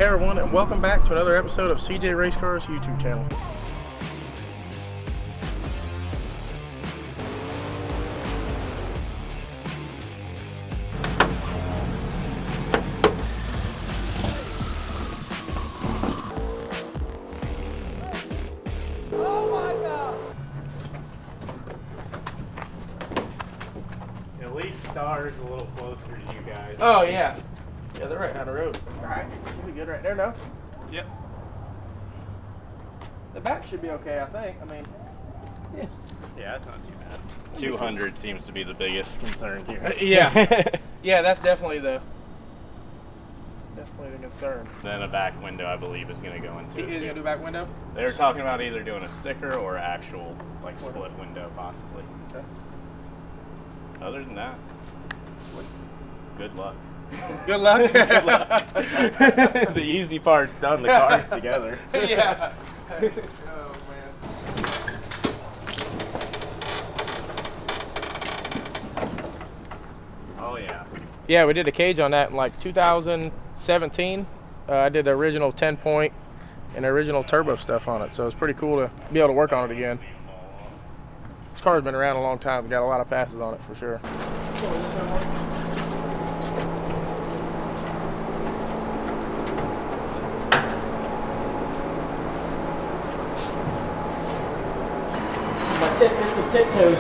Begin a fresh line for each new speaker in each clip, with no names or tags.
Hey everyone, and welcome back to another episode of CJRaceCars YouTube channel.
Oh my gosh!
At least Star's a little closer to you guys.
Oh yeah. Yeah, they're right down the road. Alright, should be good right there now.
Yep.
The back should be okay, I think. I mean, yeah.
Yeah, that's not too bad. 200 seems to be the biggest concern here.
Yeah. Yeah, that's definitely the concern.
Then a back window, I believe, is going to go into
He's
it.
gonna do back window?
They were talking about either doing a sticker or actual, like, split window, possibly.
Okay.
Other than that, good luck.
Good luck.
Good luck. The easy part's done. The car's together.
Yeah. Oh man.
Oh yeah.
Yeah, we did a cage on that in like 2017. I did the original 10-point and original turbo stuff on it, so it's pretty cool to be able to work on it again. This car's been around a long time. Got a lot of passes on it for sure. It's the tiptoes.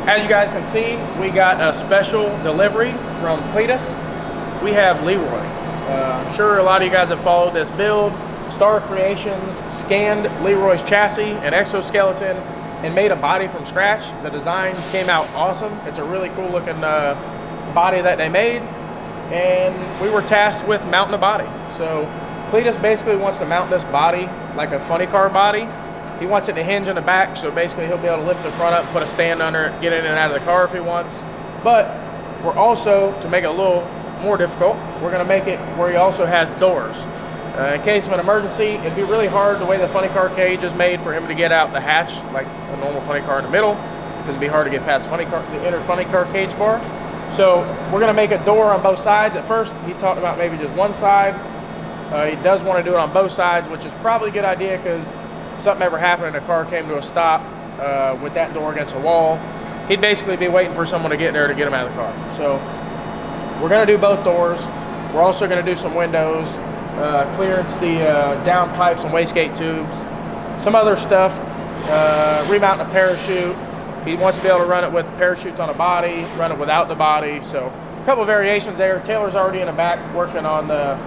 As you guys can see, we got a special delivery from Cletus. We have Leroy. I'm sure a lot of you guys have followed this build. Star Creations scanned Leroy's chassis and exoskeleton and made a body from scratch. The design came out awesome. It's a really cool looking body that they made, and we were tasked with mounting the body. So Cletus basically wants to mount this body like a funny car body. He wants it to hinge in the back, so basically he'll be able to lift the front up, put a stand under it, get in and out of the car if he wants. But we're also, to make it a little more difficult, we're going to make it where he also has doors. In case of an emergency, it'd be really hard the way the funny car cage is made for him to get out the hatch like a normal funny car in the middle, because it'd be hard to get past the inner funny car cage bar. So we're going to make a door on both sides. At first, he talked about maybe just one side. He does want to do it on both sides, which is probably a good idea, because if something ever happened and the car came to a stop with that door against a wall, he'd basically be waiting for someone to get there to get him out of the car. So we're going to do both doors. We're also going to do some windows, clearance the down pipes and wastegate tubes, some other stuff, remount a parachute. He wants to be able to run it with parachutes on the body, run it without the body. So a couple variations there. Taylor's already in the back working on the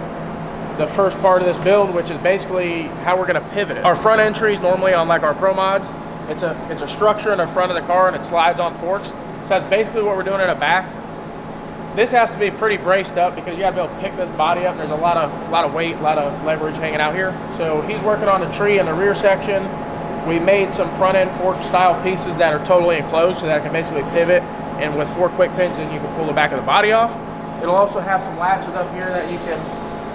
first part of this build, which is basically how we're going to pivot it. Our front entry is normally on like our Pro Mods. It's a structure in the front of the car and it slides on forks. So that's basically what we're doing in the back. This has to be pretty braced up because you got to be able to pick this body up. There's a lot of weight, a lot of leverage hanging out here. So he's working on the tree in the rear section. We made some front end fork style pieces that are totally enclosed so that it can basically pivot, and with 4 quick pins then you can pull the back of the body off. It'll also have some latches up here that you can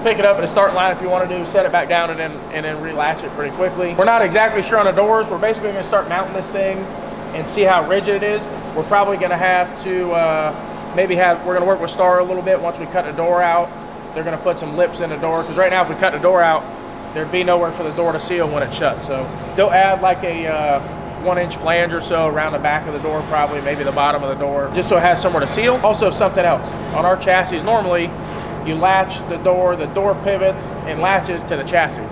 pick it up at a starting line if you want to do, set it back down and then relatch it pretty quickly. We're not exactly sure on the doors. We're basically going to start mounting this thing and see how rigid it is. We're probably going to have to we're going to work with Star a little bit once we cut the door out. They're going to put some lips in the door, because right now if we cut the door out, there'd be nowhere for the door to seal when it's shut. So they'll add like a 1-inch flange or so around the back of the door, probably maybe the bottom of the door, just so it has somewhere to seal. Also something else, on our chassis normally you latch the door pivots and latches to the chassis.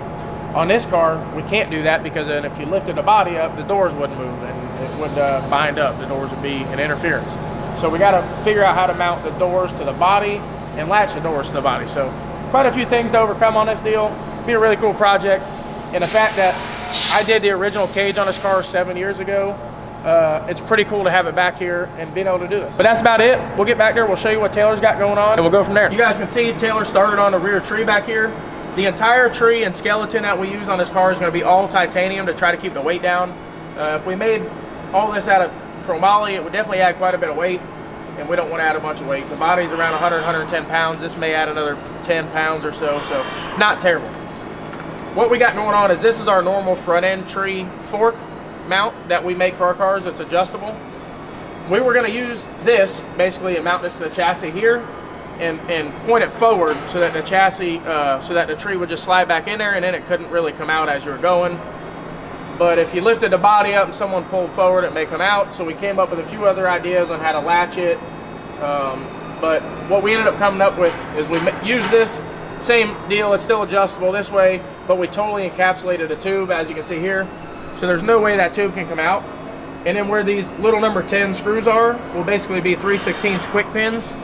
On this car we can't do that, because then if you lifted the body up, the doors wouldn't move and it would bind up. The doors would be an interference. So we got to figure out how to mount the doors to the body and latch the doors to the body. So quite a few things to overcome on this deal. Be a really cool project, and the fact that I did the original cage on this car 7 years ago, it's pretty cool to have it back here and being able to do this. But that's about it. We'll get back there, we'll show you what Taylor's got going on, and we'll go from there. You guys can see Taylor started on the rear tree back here. The entire tree and skeleton that we use on this car is going to be all titanium to try to keep the weight down. If we made all this out of chromoly, it would definitely add quite a bit of weight, and we don't want to add a bunch of weight. The body's around 100, 110 pounds. This may add another 10 pounds or so, so not terrible. What we got going on is this is our normal front end tree fork mount that we make for our cars. It's adjustable. we were going to use this basically and mount this to the chassis here and point it forward so that the chassis, so that the tree would just slide back in there and then it couldn't really come out as you were going. But if you lifted the body up and someone pulled forward, it may come out. So we came up with a few other ideas on how to latch it. But what we ended up coming up with is we used this same deal. It's still adjustable this way, but we totally encapsulated the tube, as you can see here. So there's no way that tube can come out. And then where these little number 10 screws are will basically be 3/16 quick pins.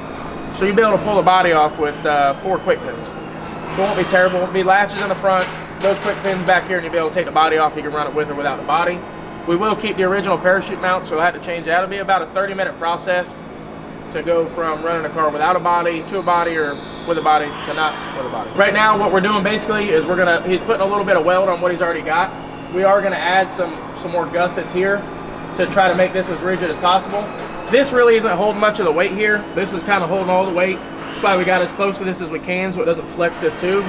So you'll be able to pull the body off with 4 quick pins. It won't be terrible. It'll be latches in the front, those quick pins back here, and you'll be able to take the body off. You can run it with or without the body. We will keep the original parachute mount, so I had to change that. It'll be about a 30-minute process to go from running a car without a body to a body, or with a body to not with a body. Right now, what we're doing basically is he's putting a little bit of weld on what he's already got. We are gonna add some more gussets here to try to make this as rigid as possible. This really isn't holding much of the weight here. This is kind of holding all the weight. That's why we got as close to this as we can so it doesn't flex this tube.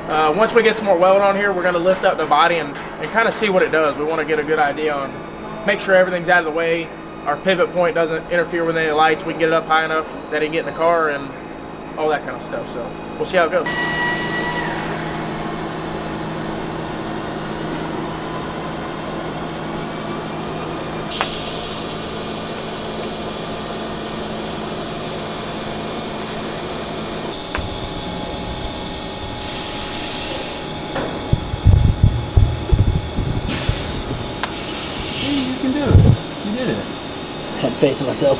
Once we get some more weld on here, we're gonna lift up the body and kind of see what it does. We wanna get a good idea on, make sure everything's out of the way. Our pivot point doesn't interfere with any lights. We can get it up high enough that he can get in the car and all that kind of stuff. So we'll see how it goes.
You can do it. You did it.
Had faith in myself.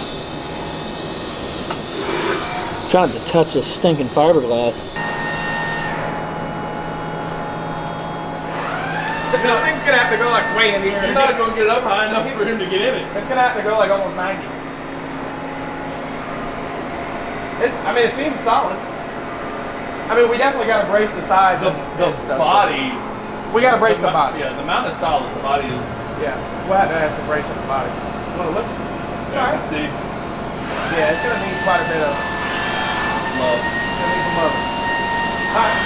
Trying to touch this stinking fiberglass.
This thing's gonna have to go like way in the air.
You're not gonna get it up high enough for him to get in it.
It's gonna have to go like almost 90. I mean, it seems solid. I mean, we definitely gotta brace the sides
The
and stuff.
body.
We gotta brace the body.
Yeah, the mount is solid. The body is.
Yeah, we'll have to brace the body. You wanna look?
Yeah, I can see.
Yeah, it's gonna need quite a bit of
Love.
it's gonna need some love. Alright,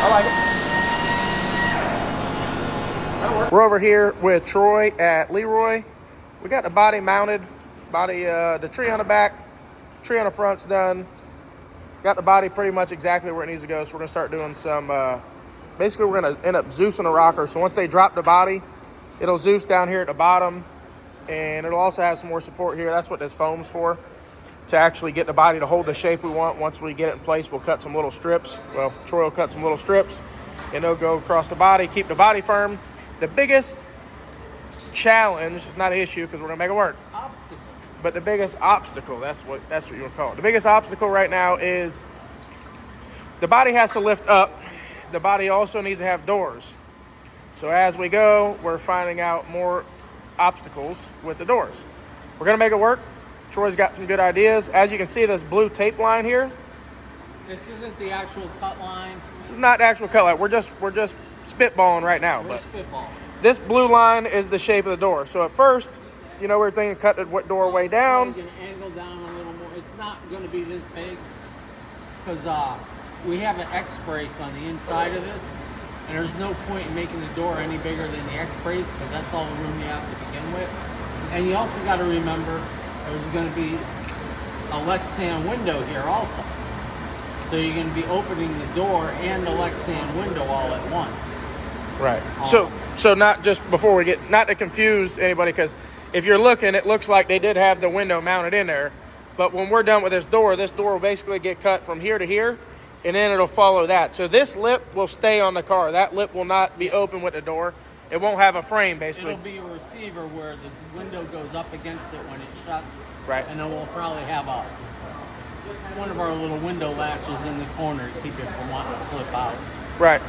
I like it. We're over here with Troy at Leroy. We got the body mounted, the tree on the back, tree on the front's done. Got the body pretty much exactly where it needs to go. So we're gonna start doing some, basically we're gonna end up Zeusing a rocker. So once they drop the body, it'll Zeus down here at the bottom, and it'll also have some more support here. That's what this foam's for, to actually get the body to hold the shape we want. Once we get it in place, we'll cut some little strips. Well, Troy will cut some little strips, and they'll go across the body, keep the body firm. The biggest challenge, it's not an issue because we're gonna make it work.
Obstacle.
But the biggest obstacle, that's what you would call it. The biggest obstacle right now is the body has to lift up. The body also needs to have doors. So as we go, we're finding out more obstacles with the doors. We're gonna make it work. Troy's got some good ideas. As you can see, this blue tape line here.
This isn't the actual cut line.
This is not the actual cut line. We're just spitballing right now.
We're
But
spitballing.
this blue line is the shape of the door. So at first, you know, we're thinking cut the door way down.
We're going to angle down a little more. It's not going to be this big because we have an X brace on the inside of this, and there's no point in making the door any bigger than the X brace because that's all the room you have to begin with. And you also got to remember there's going to be a Lexan window here also. So you're going to be opening the door and the Lexan window all at once.
Right. So not just before we get, not to confuse anybody, because if you're looking, it looks like they did have the window mounted in there. But when we're done with this door will basically get cut from here to here, and then it'll follow that. So this lip will stay on the car. That lip will not be open with the door. It won't have a frame, basically.
It'll be a receiver where the window goes up against it when it shuts.
Right.
And then we'll probably have one of our little window latches in the corner to keep it from wanting to flip out.
Right.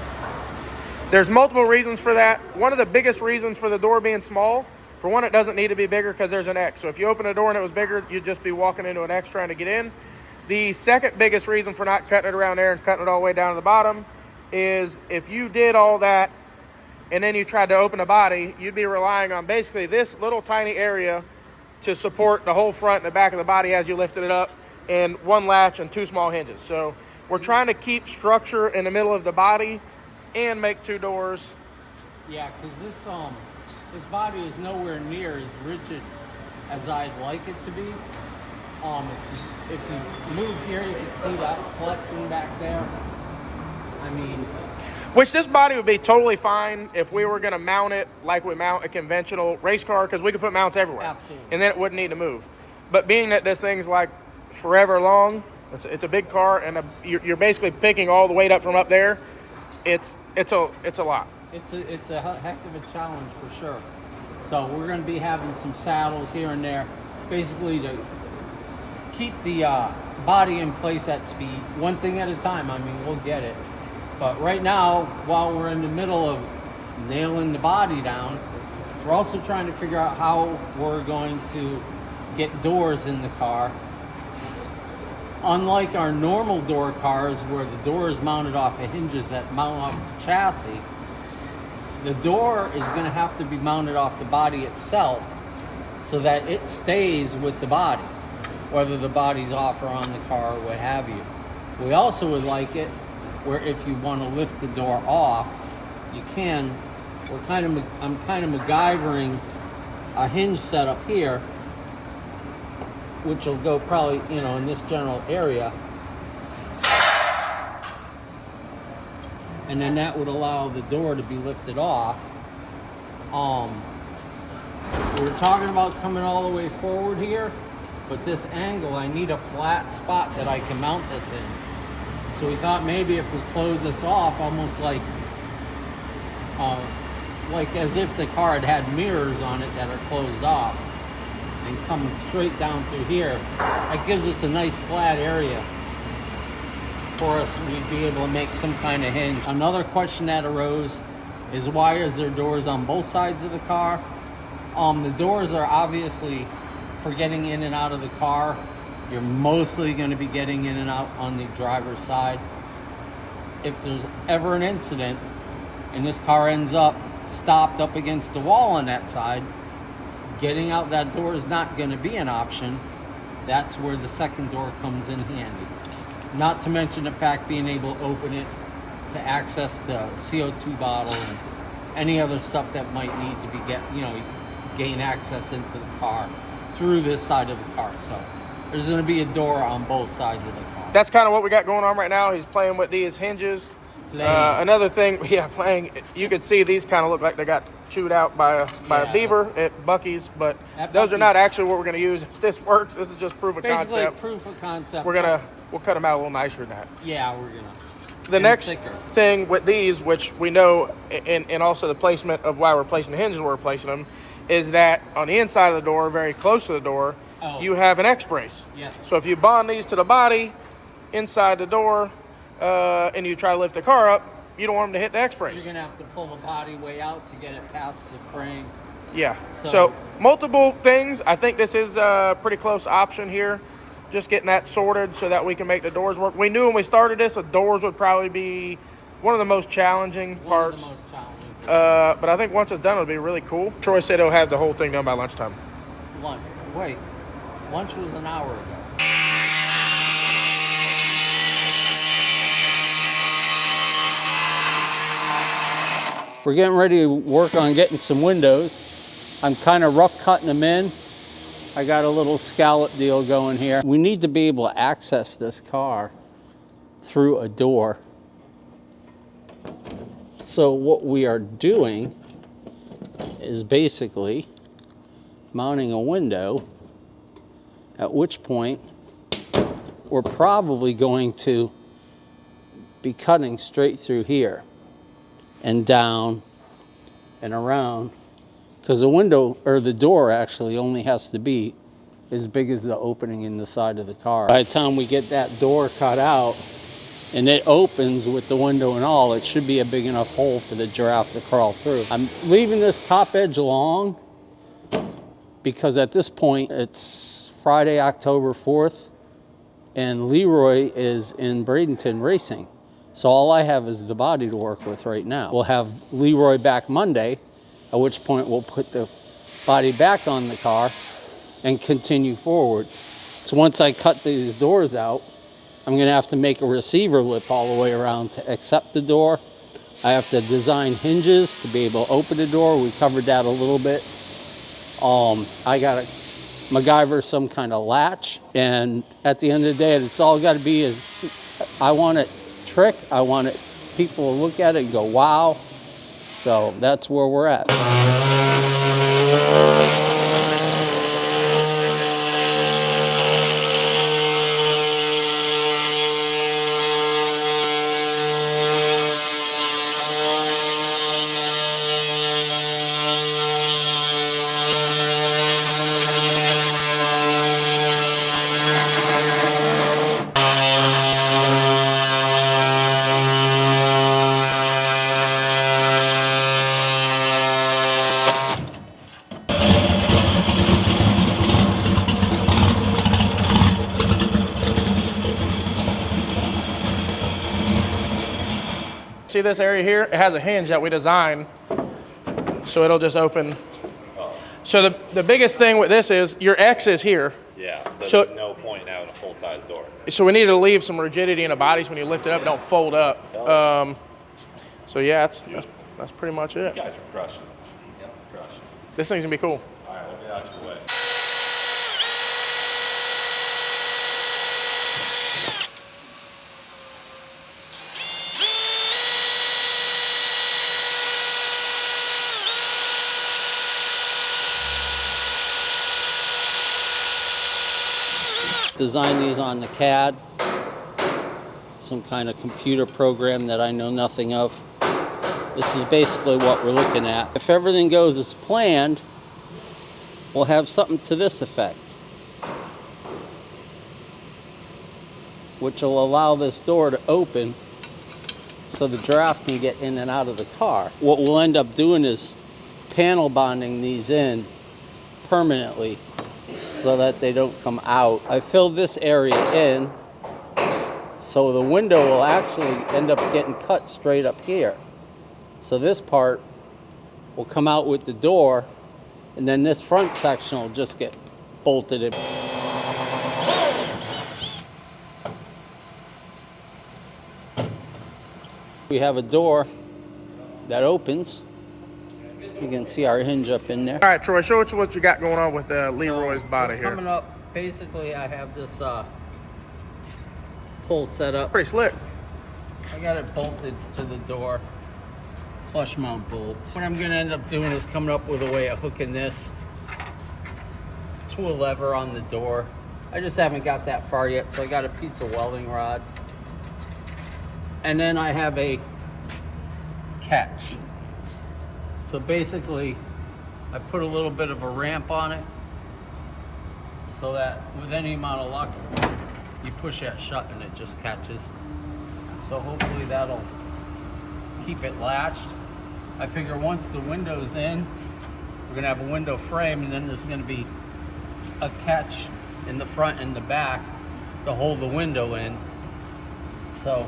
There's multiple reasons for that. One of the biggest reasons for the door being small, for one, it doesn't need to be bigger because there's an X. So if you open a door and it was bigger, you'd just be walking into an X trying to get in. The second biggest reason for not cutting it around there and cutting it all the way down to the bottom is if you did all that and then you tried to open the body, you'd be relying on basically this little tiny area to support the whole front and the back of the body as you lifted it up, and one latch and two small hinges. So we're trying to keep structure in the middle of the body and make two doors.
Yeah, because this body is nowhere near as rigid as I'd like it to be. If you move here, you can see that flexing back there. I mean,
Which this body would be totally fine if we were going to mount it like we mount a conventional race car, because we could put mounts everywhere.
Absolutely.
And then it wouldn't need to move. But being that this thing's like forever long, it's a big car, and you're basically picking all the weight up from up there. It's a lot.
it's a heck of a challenge for sure. So we're going to be having some saddles here and there, basically to keep the body in place at speed, one thing at a time. I mean, we'll get it. But right now, while we're in the middle of nailing the body down, we're also trying to figure out how we're going to get doors in the car. Unlike our normal door cars where the door is mounted off of hinges that mount off the chassis, the door is going to have to be mounted off the body itself so that it stays with the body, whether the body's off or on the car or what have you. We also would like it where if you want to lift the door off, you can. I'm kind of MacGyvering a hinge setup here, which will go probably, in this general area. And then that would allow the door to be lifted off. We were talking about coming all the way forward here, but this angle, I need a flat spot that I can mount this in. So we thought maybe if we close this off, almost like as if the car had mirrors on it that are closed off, and coming straight down through here, that gives us a nice flat area for us. We'd be able to make some kind of hinge. Another question that arose is, why is there doors on both sides of the car? The doors are obviously for getting in and out of the car. You're mostly going to be getting in and out on the driver's side. If there's ever an incident and this car ends up stopped up against the wall on that side, getting out that door is not going to be an option. That's where the second door comes in handy. Not to mention the fact being able to open it to access the CO2 bottle and any other stuff that might need to be gain access into the car through this side of the car. So there's going to be a door on both sides of the car.
That's kind of what we got going on right now. He's playing with these hinges. Another thing, playing. You could see these kind of look like they got chewed out by a beaver at Buc-ee's, but those are not actually what we're going to use. If this works, this is just proof of concept.
Basically, proof of concept.
We'll cut them out a little nicer than that.
Yeah, we're gonna.
The next thing with these, which we know, and also the placement of why we're placing the hinges where we're placing them, is that on the inside of the door, very close to the door, you have an X-brace.
Yes.
So if you bond these to the body inside the door, and you try to lift the car up, you don't want them to hit the X-brace.
You're gonna have to pull the body way out to get it past the frame.
Yeah. So multiple things. I think this is a pretty close option here. Just getting that sorted so that we can make the doors work. We knew when we started this, the doors would probably be one of the most challenging parts.
One of the most challenging.
But I think once it's done, it'll be really cool. Troy said he'll have the whole thing done by lunchtime.
Lunch. Wait. Lunch was an hour ago. We're getting ready to work on getting some windows. I'm kind of rough cutting them in. I got a little scallop deal going here. We need to be able to access this car through a door. So what we are doing is basically mounting a window, at which point we're probably going to be cutting straight through here and down and around, because the window, or the door actually only has to be as big as the opening in the side of the car. By the time we get that door cut out and it opens with the window and all, it should be a big enough hole for the giraffe to crawl through. I'm leaving this top edge long because at this point it's Friday, October 4th, and Leroy is in Bradenton racing. So all I have is the body to work with right now. We'll have Leroy back Monday, at which point we'll put the body back on the car and continue forward. So once I cut these doors out, I'm gonna have to make a receiver lip all the way around to accept the door. I have to design hinges to be able to open the door. We covered that a little bit. I gotta MacGyver some kind of latch. And at the end of the day, it's all got to be is, I want it trick. I want it, people will look at it and go, wow. So that's where we're at.
See this area here? It has a hinge that we designed, so it'll just open. So the biggest thing with this is your X is here.
Yeah, so there's no point now in a full-size door.
So we need to leave some rigidity in the bodies when you lift it up, don't fold up. So yeah, that's pretty much it.
You guys are crushing. Yep, crushing.
This thing's gonna be cool.
All right, we'll get out your way.
Design these on the CAD, some kind of computer program that I know nothing of. This is basically what we're looking at. If everything goes as planned, we'll have something to this effect, which will allow this door to open so the draft can get in and out of the car. What we'll end up doing is panel bonding these in permanently so that they don't come out. I filled this area in, so the window will actually end up getting cut straight up here. So this part will come out with the door, and then this front section will just get bolted in. We have a door that opens. You can see our hinge up in there.
All right, Troy, show us what you got going on with Leroy's body here.
Coming up, basically I have this pull set up.
Pretty slick.
I got it bolted to the door, flush mount bolts. What I'm gonna end up doing is coming up with a way of hooking this to a lever on the door. I just haven't got that far yet, so I got a piece of welding rod. And then I have a catch. So basically, I put a little bit of a ramp on it so that with any amount of luck, you push that shut and it just catches. So hopefully that'll keep it latched. I figure once the window's in, we're gonna have a window frame, and then there's gonna be a catch in the front and the back to hold the window in. So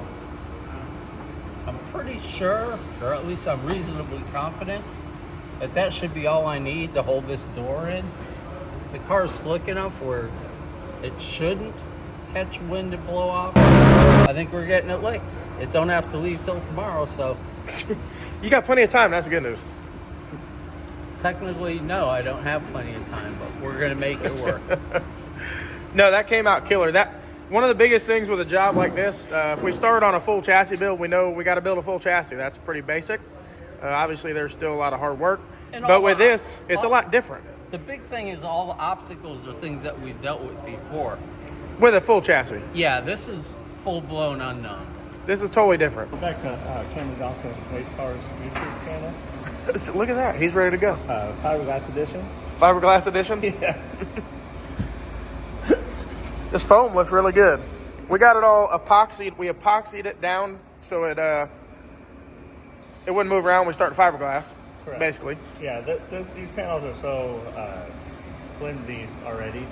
I'm pretty sure, or at least I'm reasonably confident, that that should be all I need to hold this door in. The car's slick enough where it shouldn't catch wind and blow off. I think we're getting it licked. It don't have to leave till tomorrow, so.
You got plenty of time, that's the good news.
Technically, no, I don't have plenty of time, but we're gonna make it work.
No, that came out killer. One of the biggest things with a job like this, if we start on a full chassis build, we know we got to build a full chassis. That's pretty basic. Obviously, there's still a lot of hard work. But with this, it's a lot different.
The big thing is all the obstacles are things that we've dealt with before.
With a full chassis.
Yeah, this is full-blown unknown.
This is totally different.
We're back to Cameron Johnson RaceCars YouTube channel.
Look at that. He's ready to go.
Fiberglass edition.
Fiberglass edition?
Yeah.
This foam looks really good. We got it all epoxied. We epoxied it down so it wouldn't move around when we start fiberglass. Correct. Basically.
Yeah, these panels are so flimsy already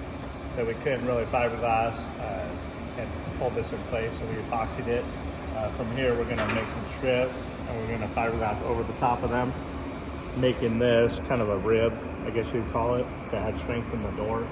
that we couldn't really fiberglass and hold this in place, so we epoxied it. From here, we're going to make some strips, and we're going to fiberglass over the top of them, making this kind of a rib, I guess you'd call it, to add strength in the door.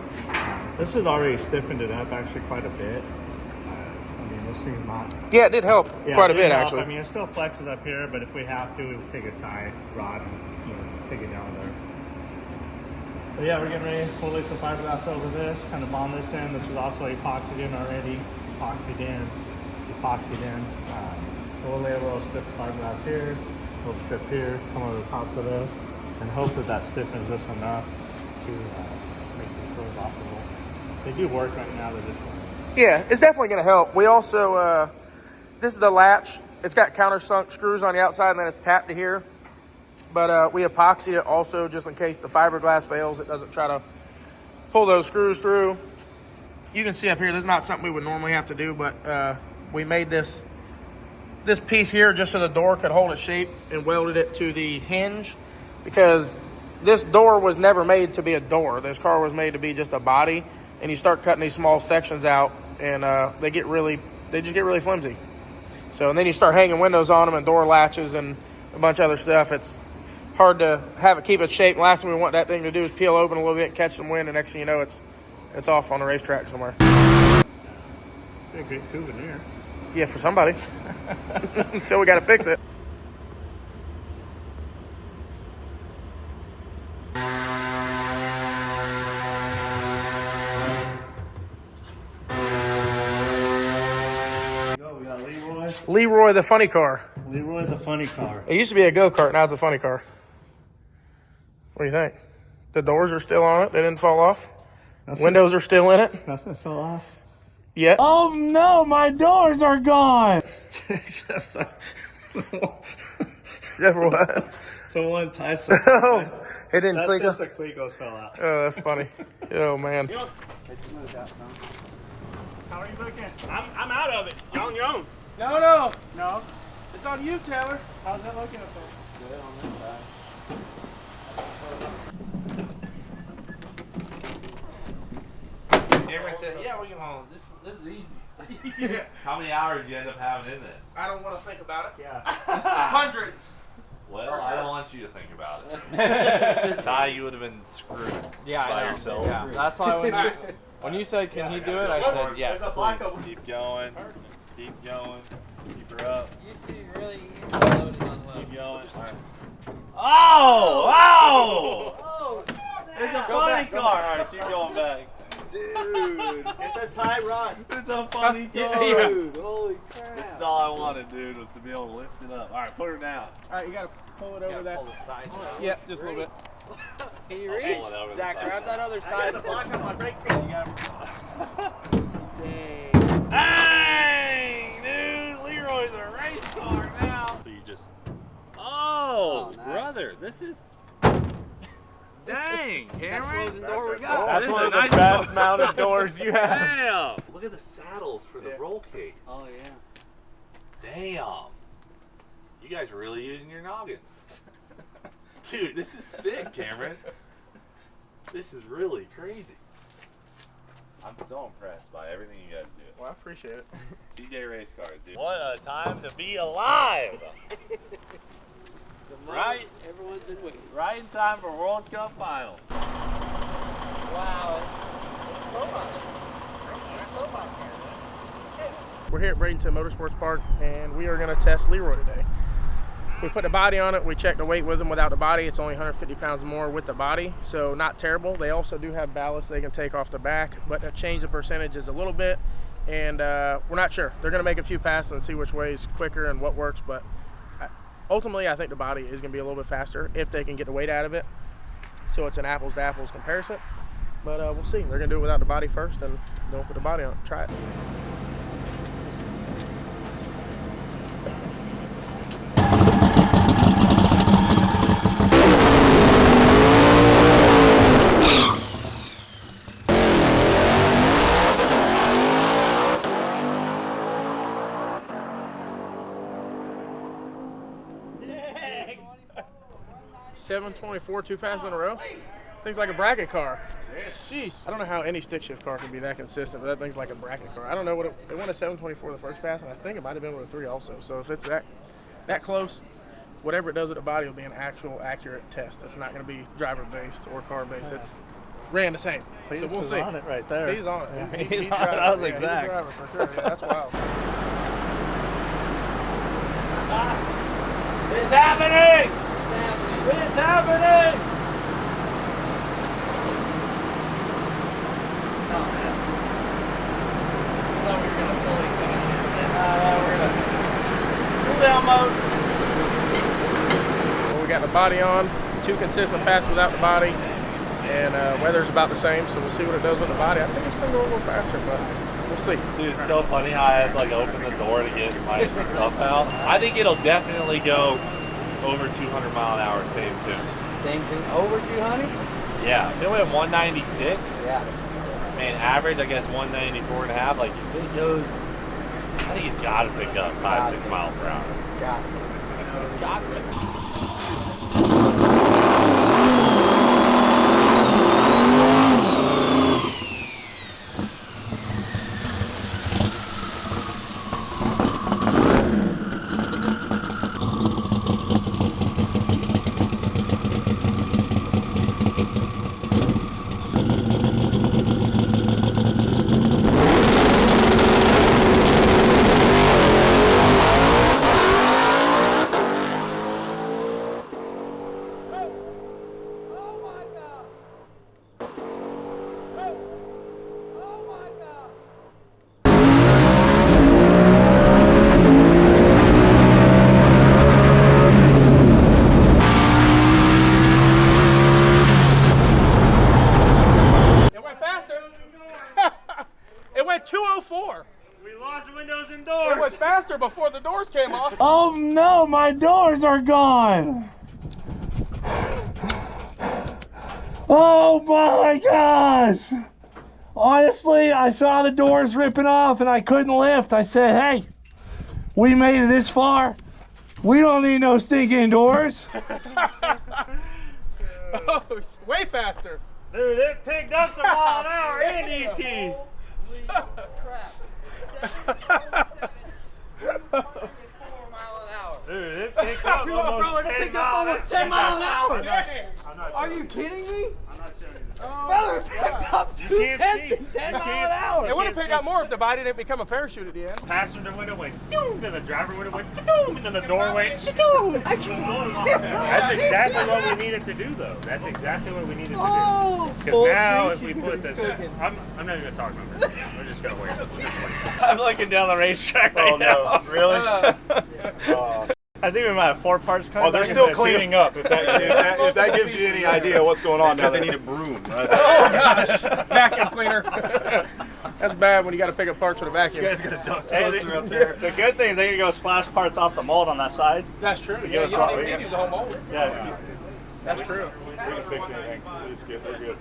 This has already stiffened it up actually quite a bit. I mean, this thing's not...
Yeah, it did help quite a bit,
help.
actually.
I mean, it still flexes up here, but if we have to, we will take a tie rod and take it down there. But yeah, we're getting ready. We'll lay some fiberglass over this, kind of bond this in. This is also epoxied in already. Epoxied in. So we'll lay a little strip of fiberglass here, a little strip here, come over the tops of this, and hope that that stiffens this enough to make these doors operable. They do work right now, they're just
Yeah, it's definitely going to help. We also, this is the latch. It's got countersunk screws on the outside, and then it's tapped to here. But we epoxied it also just in case the fiberglass fails. It doesn't try to pull those screws through. You can see up here, this is not something we would normally have to do, but we made this piece here just so the door could hold its shape and welded it to the hinge, because this door was never made to be a door. This car was made to be just a body, and you start cutting these small sections out, and they just get really flimsy. So, and then you start hanging windows on them and door latches and a bunch of other stuff. It's hard to have it keep its shape. Last thing we want that thing to do is peel open a little bit, catch some wind, and next thing you know, it's off on the racetrack somewhere.
a great souvenir.
Yeah, for somebody. Until we got to fix it.
We got Leroy.
Leroy the funny car.
Leroy the funny car.
It used to be a go-kart, now it's a funny car. What do you think? The doors are still on it, they didn't fall off. Windows are still in it.
Nothing fell off.
Yeah.
Oh no, my doors are gone.
Except for
what?
the one Tyson.
Oh, it didn't
That's
click.
just the Clicos fell out.
Oh, that's funny. Oh, man.
How are you looking? I'm out of it. You're on your own.
No.
No.
It's on you, Taylor.
How's that looking up there?
Good on this side. Cameron said, yeah, we're home. This is easy.
Yeah.
How many hours do you end up having in this?
I don't want to think about it.
Yeah.
Hundreds.
Well, I don't want you to think about it. Ty, you would have been screwed by yourself.
Yeah, that's why when you said, can he do it, I said, yes,
There's a black
please.
Keep going. Keep going. Keep her up.
Used to be really easy to load and unload.
Keep going. Oh! Oh! It's a funny car. All right, keep going back.
Dude,
It's a tie run.
It's a funny car.
Yeah.
dude, holy crap.
This is all I wanted, dude, was to be able to lift it up. All right, put her down.
All right, you got to pull it over that.
Pull the side down.
Yeah, just a little bit.
Can you
I'll
reach?
pull it over the
Zach,
side.
grab that other
I
side.
got the block on my brake.
You got Dang.
Dang, dude, Leroy's a race car now. So you just, oh,
nice.
brother, this is, dang,
Best
Cameron.
closing door we got.
That is a nice
best mounted doors you have.
Damn. Look at the saddles for the roll cage.
Oh, yeah.
Damn. You guys are really using your noggins. Dude, this is sick, Cameron. This is really crazy. I'm so impressed by everything you guys do.
Well, I appreciate it.
CJRaceCars, dude. What a time to be alive!
The moment
Right?
Everyone's been waiting.
Right in time for World Cup final.
Wow.
We're here at Bradenton Motorsports Park, and we are going to test Leroy today. We put the body on it. We checked the weight with him without the body. It's only 150 pounds more with the body, so not terrible. They also do have ballast they can take off the back, but that changed the percentages a little bit, and we're not sure. They're going to make a few passes and see which way is quicker and what works, but ultimately I think the body is going to be a little bit faster if they can get the weight out of it. So it's an apples to apples comparison, but we'll see. They're going to do it without the body first, and then we'll put the body on it. Try it. 724, 2 passes in a row. Thing's like a bracket car. Sheesh. I don't know how any stick shift car can be that consistent, but that thing's like a bracket car. I don't know what it went a 724 the first pass, and I think it might have been with a 3 also. So if it's that close, whatever it does with the body will be an actual accurate test. It's not going to be driver based or car based. It's ran the same. So we'll see.
He's on it right there.
He's on it.
Yeah,
He's
on it.
driving.
That was
Yeah, he's a
exact.
driver for sure. Yeah, that's wild.
It's happening! It's happening!
down mode.
Well, we got the body on, 2 consistent passes without the body, and weather's about the same, so we'll see what it does with the body. I think it's gonna go a little faster, but we'll see.
Dude, it's so funny how I had to like open the door to get my stuff out. I think it'll definitely go over 200 mile an hour, same tune.
Same thing. Over 200?
Yeah, if it went 196,
Yeah.
man, average, I guess 194 and a half. Like, if it goes, I think it's got to pick up 5-6 miles per hour.
Got to. It's got to.
It went faster. It went 204.
We lost the windows and
It
doors.
was faster before the doors came off.
Oh no, my doors are gone. Oh my gosh. Honestly, I saw the doors ripping off and I couldn't lift. I said, hey, we made it this far. We don't need no stinking doors.
Oh, way faster.
Dude, it picked up some mile an hour and ET. Dude, it picked up almost 10 miles.
10 miles an hour.
I'm not
Are
showing
you kidding me?
I'm not showing you.
Brother, it picked up 2
can't see.
10
You
miles
can't
an hour.
It would have picked up more if the body didn't become a parachute at the end.
Passenger window went doom, then the driver window went doom, and then the door went shadoom. That's exactly what we needed to do, though. That's exactly what we needed to do.
Oh,
Because now, if we put this, I'm not even gonna talk numbers. We're just gonna wait.
I'm looking down the racetrack right now.
Really?
I think we might have 4 parts coming.
Oh, they're
back
still
instead of 2.
cleaning up. If that gives you any idea what's going on now,
They need a broom. Right?
Oh gosh, vacuum cleaner. That's bad when you got to pick up parts with a vacuum.
You guys got a dustbuster up there.
The good thing is they can go splash parts off the mold on that side.
That's true.
give
Yeah,
us
you
a
don't
lot.
even need to use the whole mold.
Yeah.
That's true.
We can fix anything. We're good.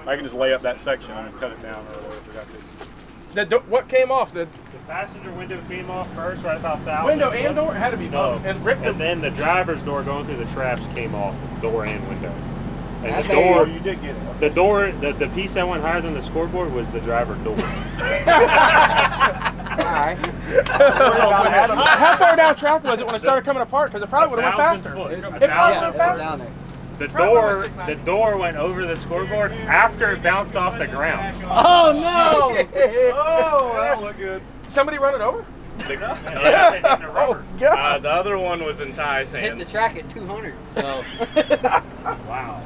I can just lay up that section and cut it down or whatever if we got to.
What came off? The
The passenger window came off first, right about 1,000.
window and door? It had to be
No.
both. And ripped
And
it.
then the driver's door going through the traps came off, door and window. And the
Oh,
door,
you did get it.
the door, the piece that went higher than the scoreboard was the driver door.
Alright.
How far down track was it when it started coming apart? Because it probably would have went
1,000
faster.
foot.
It probably
1,000
went
foot.
faster.
Down there.
The
Probably
door,
was 690.
the door went over the scoreboard after it bounced off the ground.
Oh no!
Oh, that looked good.
Somebody run it over?
Yeah, they hit the
Oh
rubber.
god.
The other one was in Ty's
Hit
hands.
the track at 200. So
Wow.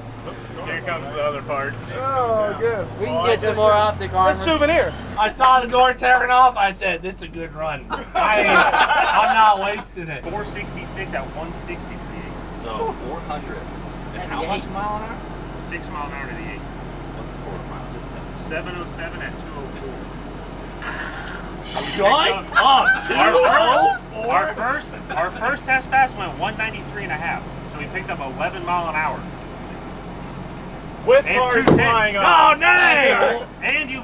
Here comes the other parts.
Oh good.
we can get some more optic armor.
That's souvenir.
I saw the door tearing off. I said, this is a good run. I'm not wasting it.
466 at 160 to the 8.
So, 400. And how much mile an hour?
6 mile an hour to the 8.
What's the quarter mile? Just
707 at 204.
Shut up! 204?
Our first test pass went 193 and a half. So we picked up 11 mile an hour.
With
And
cars
2
flying
tenths.
off.
Oh, dang!
And you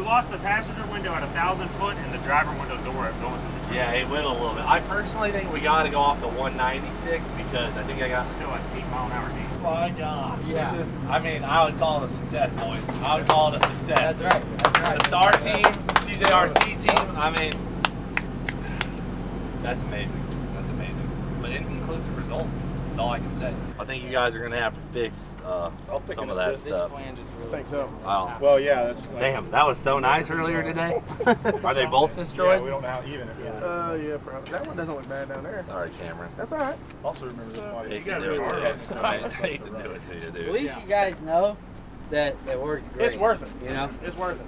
lost the passenger window at 1,000 foot and the driver window door at going through the
Yeah, it went a little bit. I personally think we got to go off the 196 because I think I got.
Still, that's 8 mile an hour deep.
My gosh.
Yeah.
I mean, I would call it a success, boys. I would call it a success.
That's right. That's right.
The Star team, CJRC team. I mean, that's amazing. That's amazing. But inconclusive result. That's all I can say. I think you guys are gonna have to fix some of that stuff.
I think so.
Wow.
Well, yeah, that's.
Damn, that was so nice earlier today. Are they both
Yeah,
destroyed?
we don't know how even it is.
Yeah, probably. That one doesn't look bad down there.
Sorry, Cameron.
That's all right.
Also remember this body.
Hate
You
to
guys
do it
are
to
hard.
you. I hate to do it to you,
At
dude.
least you guys know that it worked great.
It's worth it.
You know?
It's worth it.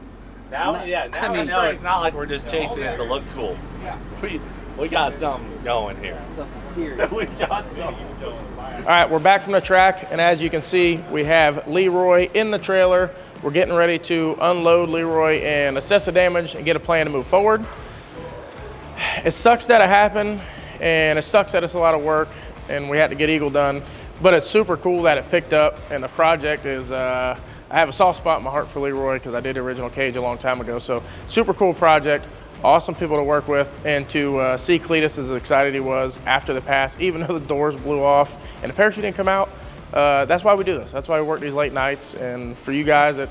Now, yeah, now we know it's not like we're just chasing it to look cool.
Yeah.
We got something going here.
Something serious.
We got something going.
All right, we're back from the track, and as you can see, we have Leroy in the trailer. We're getting ready to unload Leroy and assess the damage and get a plan to move forward. It sucks that it happened, and it sucks that it's a lot of work, and we had to get Eagle done, but it's super cool that it picked up, and the project is, I have a soft spot in my heart for Leroy because I did the original cage a long time ago, so super cool project. Awesome people to work with, and to see Cletus as excited he was after the pass, even though the doors blew off and the parachute didn't come out. That's why we do this. That's why we work these late nights, and for you guys, it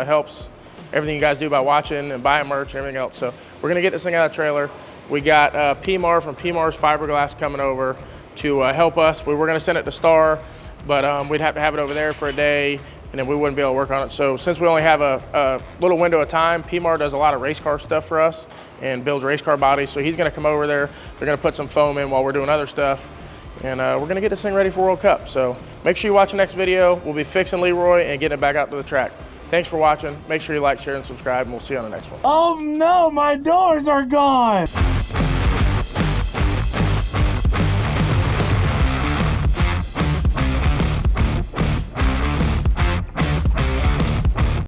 helps everything you guys do by watching and buying merch and everything else. So we're gonna get this thing out of the trailer. We got PMAR from PMAR's Fiberglass coming over to help us. We were gonna send it to Star, but we'd have to have it over there for a day, and then we wouldn't be able to work on it. So since we only have a little window of time, PMAR does a lot of race car stuff for us and builds race car bodies. So he's gonna come over there. They're gonna put some foam in while we're doing other stuff. And we're gonna get this thing ready for World Cup. So make sure you watch the next video. We'll be fixing Leroy and getting it back out to the track. Thanks for watching. Make sure you like, share, and subscribe, and we'll see you on the next one.
Oh no, my doors are gone!